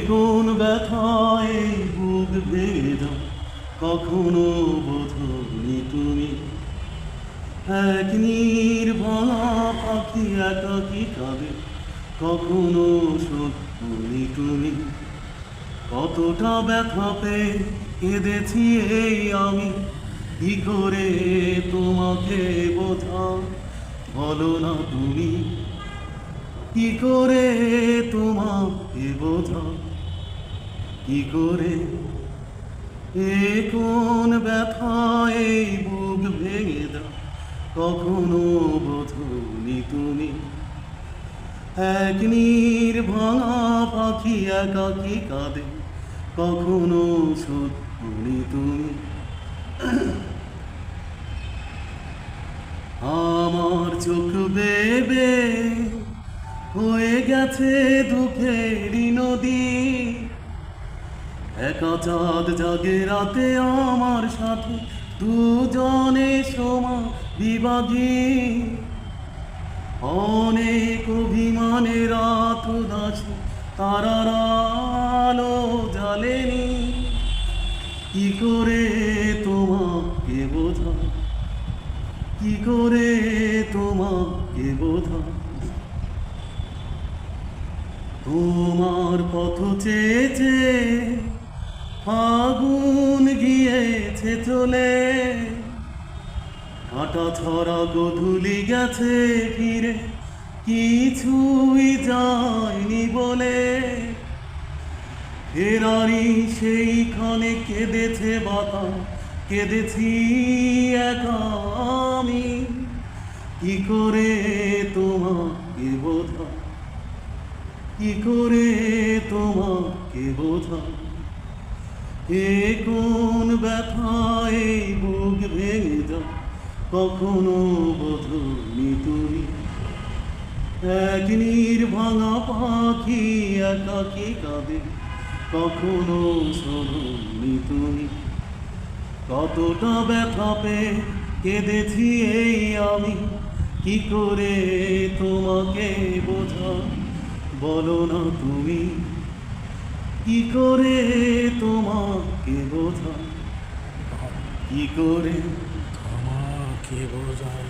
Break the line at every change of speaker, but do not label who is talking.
কোন ব্যথায় বুক ভেদা কখনো বোধনি তুমি। এক নির্ভলা পাখি একাকী কাঁদে কখনো শোধনি তুমি। কতটা ব্যথা পেয়ে কেঁদেছি এই আমি, কি করে তোমাকে বোঝা বলো না তুমি। কি করে তোমাকে বোঝা, কি করে এ কোন ব্যথায় বুক ভেঙে দাও কখনো বোঝনি তুমি। এক নির্ভাঙা পাখি একাকী কাঁদে কখনো শোধনি তুমি। আমার চোখ বেবে হয়ে গেছে দুঃখেরই নদী। একা চাঁদ জাগে রাতে আমার সাথে, দুজনে সমা বিভাগী। অনেক অভিমানে রাত উদাসী, তারার আলো জ্বালেনি। কি করে তোমাকে বোঝা, কি করে তোমাকে বোঝা। তোমার পথ চেয়েছে ফাগুন গিয়েছে চলে, কাটা ছড়া গধূলি গেছে ফিরে, কিছুই যায়নি বলে। ফেরারি সেইখানে কেঁদেছে বাতাস, কেঁদেছি একা আমি। কি করে তোমাকে বোঝা, কি করে তোমাকে বোঝা। এ কোন ব্যথায় বুক ভেঙে যায় কখনো বোঝনি তুমি। এক নির্ভাঙা পাখি একাকী কাঁদে কখনো শোধনি তুমি। কতটা ব্যথা পেয়ে কেঁদেছি এই আমি, কি করে তোমাকে বোঝা বলো না তুমি। কি করে তোমাকে বোঝা, কি করে
আমাকে বোঝায়।